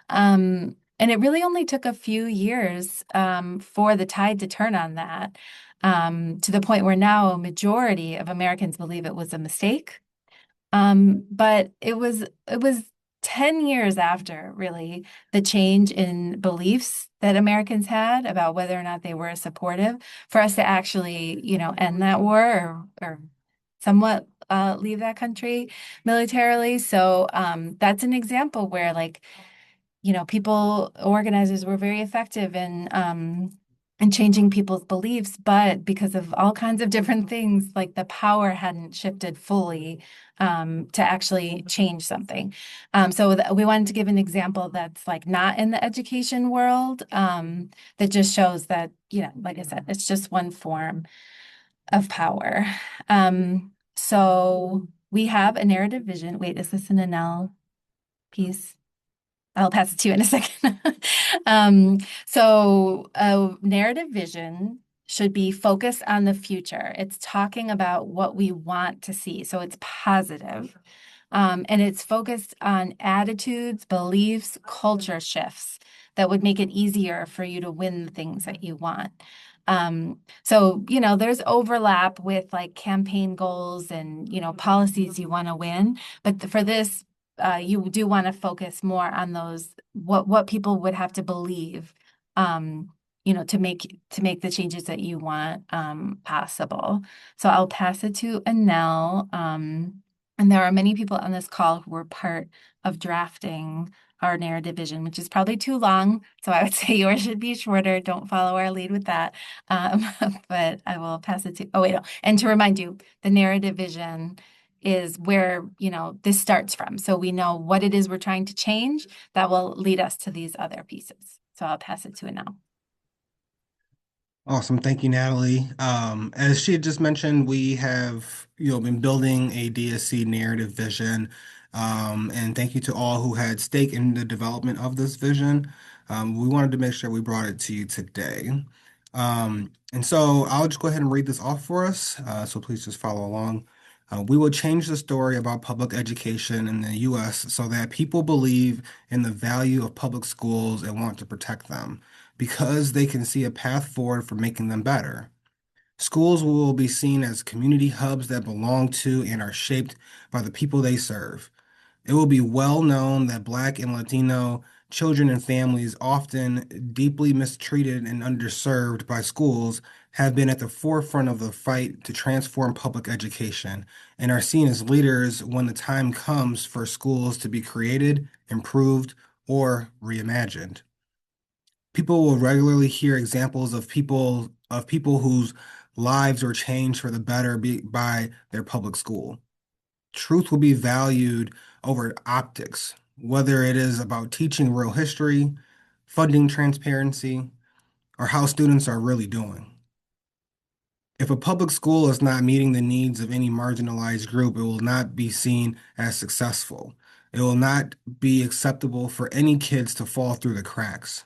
And it really only took a few years for the tide to turn on that, to the point where now a majority of Americans believe it was a mistake. But it was 10 years after really the change in beliefs that Americans had about whether or not they were supportive for us to actually, end that war or somewhat leave that country militarily. So that's an example where organizers were very effective in changing people's beliefs, but because of all kinds of different things, like the power hadn't shifted fully to actually change something. So we wanted to give an example that's like not in the education world, that just shows that, like I said, it's just one form of power. So we have a narrative vision. Wait, is this an Anel piece? I'll pass it to you in a second. So a narrative vision should be focused on the future. It's talking about what we want to see. So it's positive. And it's focused on attitudes, beliefs, culture shifts that would make it easier for you to win the things that you want. So, there's overlap with like campaign goals and, policies you want to win. But for this, you do want to focus more on those, what people would have to believe, to make the changes that you want possible. So I'll pass it to Anel. And there are many people on this call who were part of drafting our narrative vision, which is probably too long. So I would say yours should be shorter. Don't follow our lead with that. Um, but I will pass it to, oh, wait, no. And to remind you, the narrative vision is where, this starts from. So we know what it is we're trying to change that will lead us to these other pieces. So I'll pass it to Anel. Awesome. Thank you, Natalie. As she had just mentioned, we have, been building a DSC narrative vision. And thank you to all who had stake in the development of this vision. We wanted to make sure we brought it to you today. And so I'll just go ahead and read this off for us. So please just follow along. We will change the story about public education in the U.S. so that people believe in the value of public schools and want to protect them because they can see a path forward for making them better. Schools will be seen as community hubs that belong to and are shaped by the people they serve. It will be well known that Black and Latino children and families, often deeply mistreated and underserved by schools, have been at the forefront of the fight to transform public education and are seen as leaders when the time comes for schools to be created, improved, or reimagined. People will regularly hear examples of people whose lives were changed for the better by their public school. Truth will be valued over optics, whether it is about teaching real history, funding transparency, or how students are really doing. If a public school is not meeting the needs of any marginalized group, it will not be seen as successful. It will not be acceptable for any kids to fall through the cracks.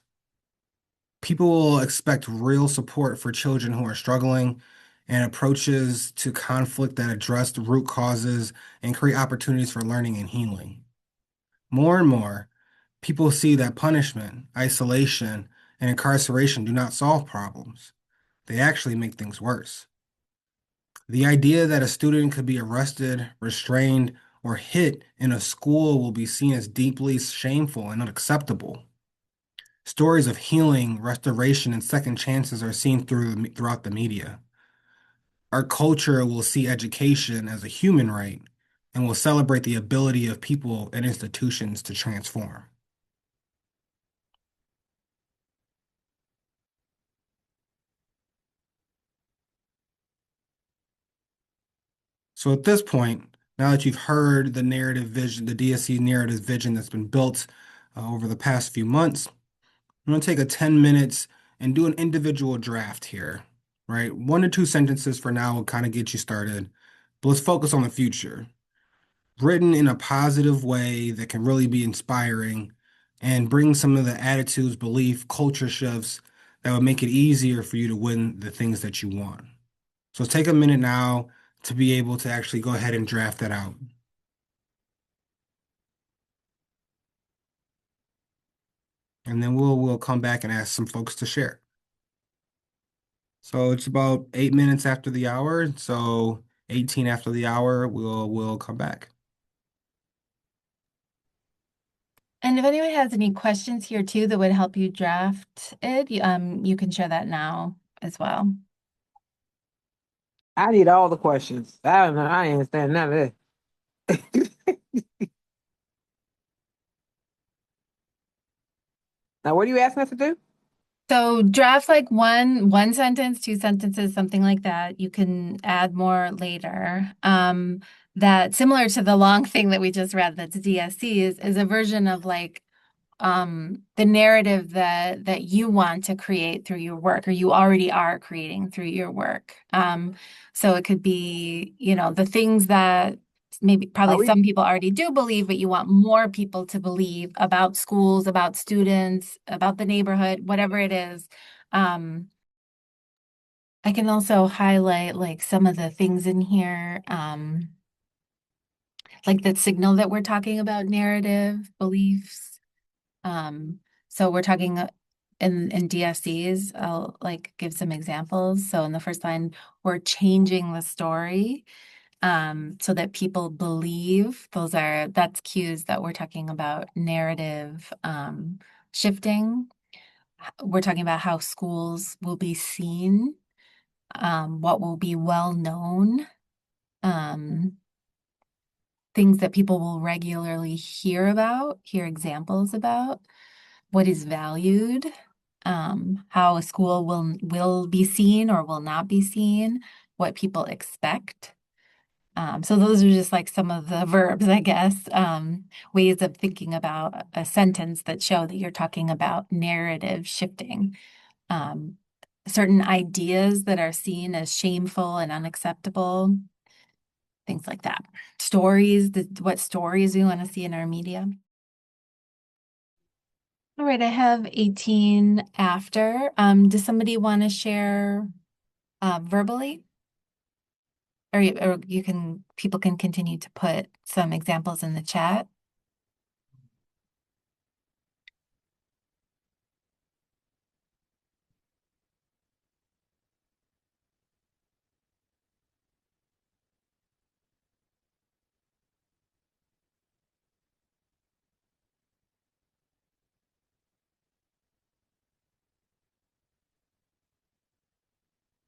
People will expect real support for children who are struggling and approaches to conflict that address the root causes and create opportunities for learning and healing. More and more, people see that punishment, isolation, and incarceration do not solve problems. They actually make things worse. The idea that a student could be arrested, restrained, or hit in a school will be seen as deeply shameful and unacceptable. Stories of healing, restoration, and second chances are seen throughout the media. Our culture will see education as a human right and will celebrate the ability of people and institutions to transform. So at this point, now that you've heard the narrative vision, the DSC narrative vision that's been built over the past few months, I'm going to take a 10 minutes and do an individual draft here, right? 1 to 2 sentences for now will kind of get you started, but let's focus on the future. Written in a positive way that can really be inspiring and bring some of the attitudes, belief, culture shifts that would make it easier for you to win the things that you want. So take a minute now to be able to actually go ahead and draft that out. And then we'll come back and ask some folks to share. So it's about 8 minutes after the hour. So 18 after the hour, we'll come back. And if anyone has any questions here too that would help you draft it, you can share that now as well. I need all the questions. I don't know. I ain't understand none of this. Now, what are you asking us to do? So draft like one sentence, 2 sentences, something like that. You can add more later. That similar to the long thing that we just read, that's DSC, is a version of like the narrative that you want to create through your work, or you already are creating through your work. So it could be, the things that maybe Are probably we? some people already do believe, but you want more people to believe about schools, about students, about the neighborhood, whatever it is. I can also highlight like some of the things in here, like that signal that we're talking about, narrative, beliefs. So we're talking in DSCs, I'll like give some examples. So in the first line, we're changing the story so that people believe. That's cues that we're talking about narrative shifting. We're talking about how schools will be seen, what will be well known, um, things that people will regularly hear about, hear examples about, what is valued, how a school will be seen or will not be seen, what people expect. So those are just like some of the verbs, I guess, ways of thinking about a sentence that show that you're talking about narrative shifting. Certain ideas that are seen as shameful and unacceptable, things like that. Stories, what stories we want to see in our media. All right, I have 18 after. Does somebody want to share verbally? Or people can continue to put some examples in the chat.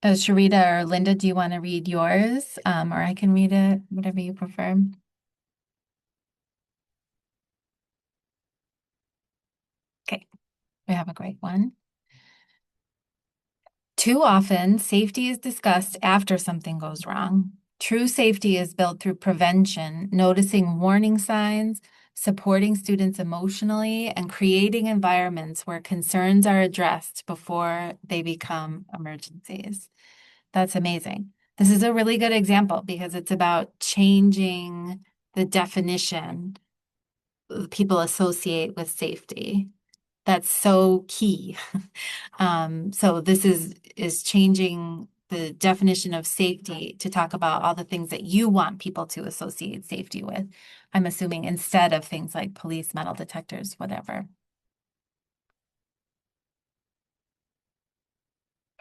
Sharita or Linda, do you want to read yours? Or I can read it, whatever you prefer. Okay, we have a great one. Too often, safety is discussed after something goes wrong. True safety is built through prevention, noticing warning signs, supporting students emotionally, and creating environments where concerns are addressed before they become emergencies. That's amazing. This is a really good example because it's about changing the definition people associate with safety. That's so key. So this is changing the definition of safety to talk about all the things that you want people to associate safety with. I'm assuming instead of things like police, metal detectors, whatever.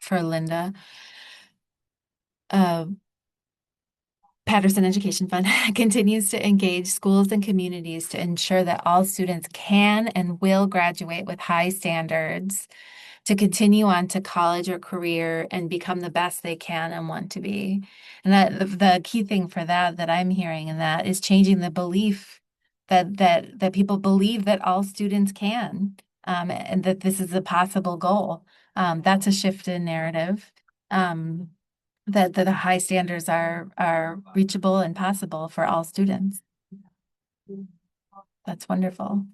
For Linda, Patterson Education Fund continues to engage schools and communities to ensure that all students can and will graduate with high standards to continue on to college or career and become the best they can and want to be. And that the key thing for that I'm hearing in that is changing the belief that people believe that all students can, and that this is a possible goal. That's a shift in narrative. That the high standards are reachable and possible for all students. That's wonderful.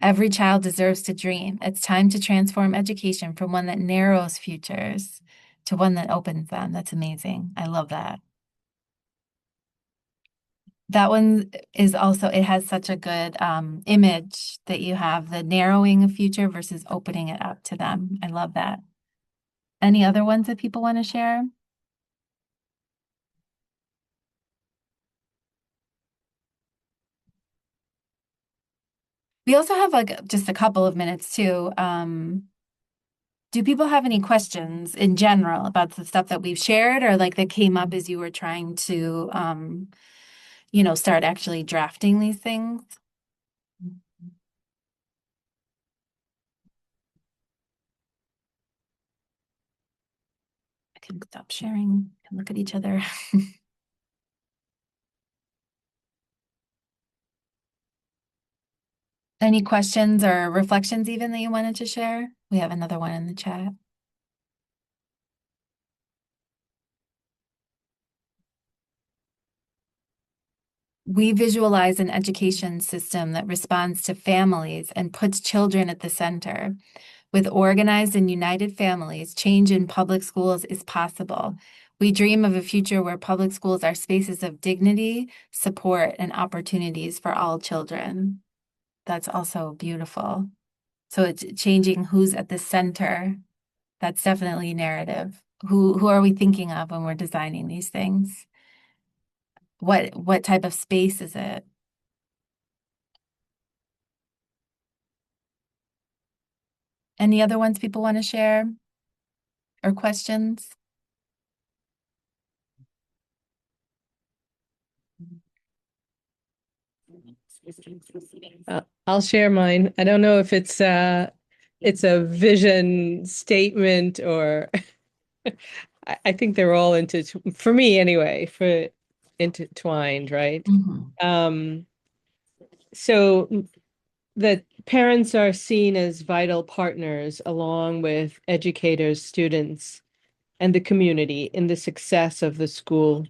Every child deserves to dream. It's time to transform education from one that narrows futures to one that opens them. That's amazing. I love that. That one is also, it has such a good image that you have, the narrowing of future versus opening it up to them. I love that. Any other ones that people want to share? We also have like just a couple of minutes too. Do people have any questions in general about the stuff that we've shared or like that came up as you were trying to, start actually drafting these things? I can stop sharing and look at each other. Any questions or reflections even that you wanted to share? We have another one in the chat. We visualize an education system that responds to families and puts children at the center. With organized and united families, change in public schools is possible. We dream of a future where public schools are spaces of dignity, support, and opportunities for all children. That's also beautiful. So it's changing who's at the center. That's definitely narrative. Who are we thinking of when we're designing these things? What type of space is it? Any other ones people want to share or questions? I'll share mine. I don't know if it's a vision statement or I think they're all into for me anyway, for intertwined, right? Mhm. So that parents are seen as vital partners along with educators, students, and the community in the success of the school.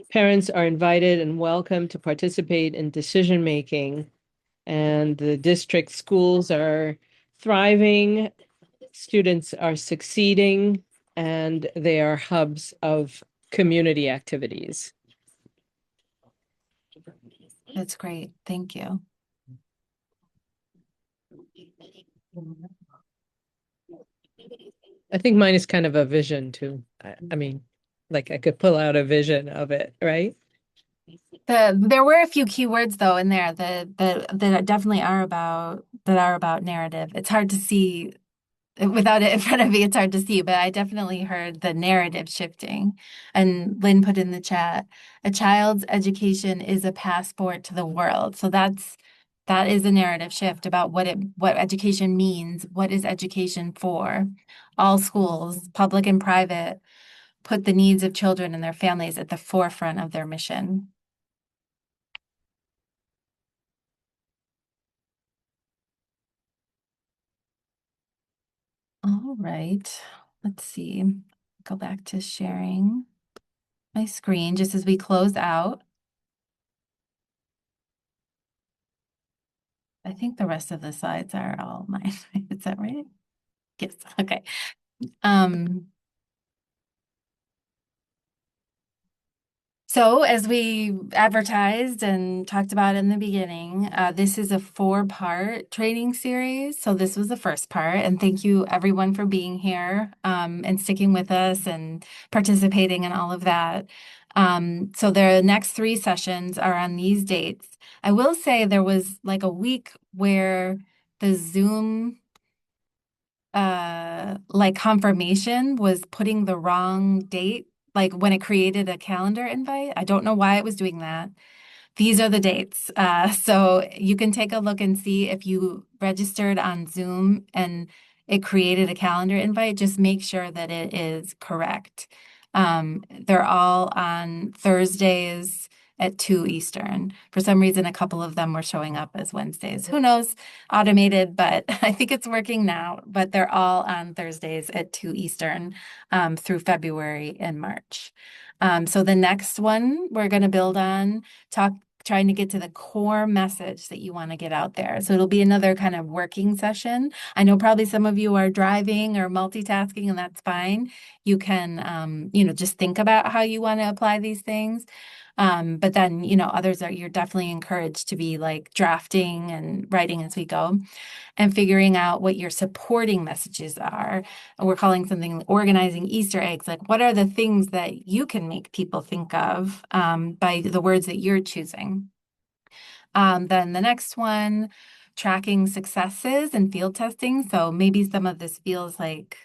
Parents are invited and welcome to participate in decision making, and the district schools are thriving, students are succeeding, and they are hubs of community activities. That's great. Thank you. I think mine is kind of a vision too. I mean, like I could pull out a vision of it, right? There were a few keywords though in there that definitely are about narrative. It's hard to see without it in front of me, it's hard to see, but I definitely heard the narrative shifting. And Lynn put in the chat, a child's education is a passport to the world. So that is a narrative shift about what education means. What is education for? All schools, public and private, put the needs of children and their families at the forefront of their mission. All right, let's see. Go back to sharing my screen just as we close out. I think the rest of the slides are all mine. Is that right? Yes. Okay. Um, So as we advertised and talked about in the beginning, this is a 4-part training series. So this was the first part, and thank you everyone for being here and sticking with us and participating in all of that. So the next 3 sessions are on these dates. I will say there was like a week where the Zoom like confirmation was putting the wrong date, like when it created a calendar invite. I don't know why it was doing that. These are the dates. So you can take a look and see if you registered on Zoom and it created a calendar invite. Just make sure that it is correct. They're all on Thursdays at 2 Eastern. For some reason, a couple of them were showing up as Wednesdays. Who knows? Automated, but I think it's working now. But they're all on Thursdays at 2 Eastern through February and March. So the next one we're going to build on trying to get to the core message that you want to get out there. So it'll be another kind of working session. I know probably some of you are driving or multitasking, and that's fine. You can, just think about how you want to apply these things. But then, you're definitely encouraged to be like drafting and writing as we go and figuring out what your supporting messages are. And we're calling something organizing Easter eggs. Like, what are the things that you can make people think of by the words that you're choosing? Then the next one, tracking successes and field testing. So maybe some of this feels like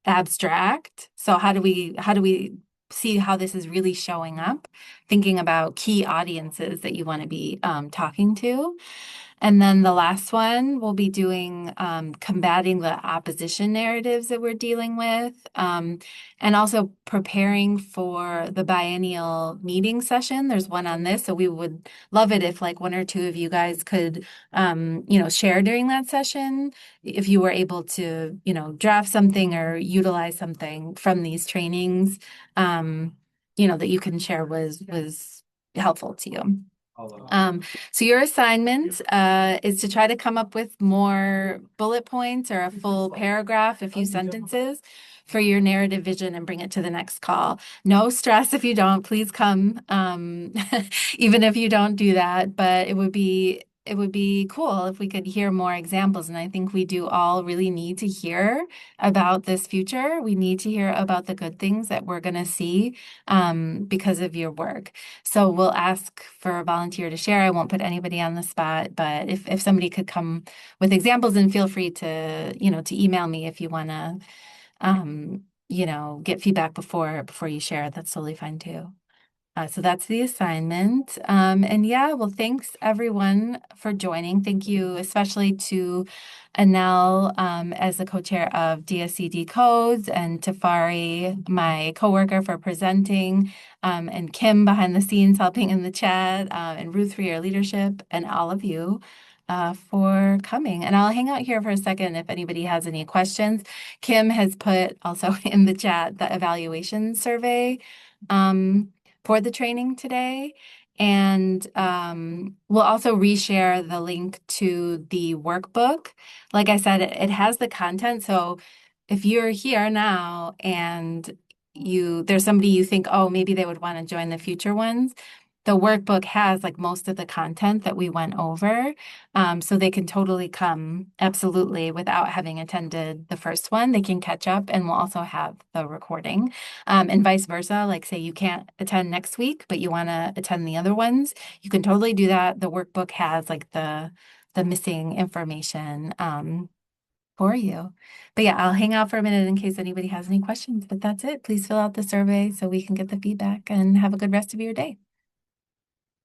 abstract. So how do we see how this is really showing up? Thinking about key audiences that you want to be talking to. And then the last one, we'll be doing combating the opposition narratives that we're dealing with, and also preparing for the biennial meeting session. There's one on this, so we would love it if like 1 or 2 of you guys could, share during that session. If you were able to, draft something or utilize something from these trainings, that you can share was helpful to you. So your assignment is to try to come up with more bullet points or a full paragraph, a few sentences for your narrative vision and bring it to the next call. No stress if you don't, please come, even if you don't do that, but it would be it would be cool if we could hear more examples. And I think we do all really need to hear about this future. We need to hear about the good things that we're going to see because of your work. So we'll ask for a volunteer to share. I won't put anybody on the spot, but if somebody could come with examples, and feel free to, to email me if you want to, get feedback before you share. That's totally fine too. So that's the assignment. And yeah, well, thanks everyone for joining. Thank you especially to Anel as the co-chair of DSC Codes, and Tafari, my coworker, for presenting, and Kim behind the scenes helping in the chat, and Ruth for your leadership, and all of you for coming. And I'll hang out here for a second if anybody has any questions. Kim has put also in the chat the evaluation survey for the training today. And we'll also reshare the link to the workbook. Like I said, it has the content. So if you're here now and there's somebody you think, oh, maybe they would want to join the future ones, the workbook has like most of the content that we went over. So they can totally come absolutely without having attended the first one. They can catch up, and we'll also have the recording. And vice versa, like say you can't attend next week, but you want to attend the other ones, you can totally do that. The workbook has like the missing information for you. But yeah, I'll hang out for a minute in case anybody has any questions, but that's it. Please fill out the survey so we can get the feedback, and have a good rest of your day.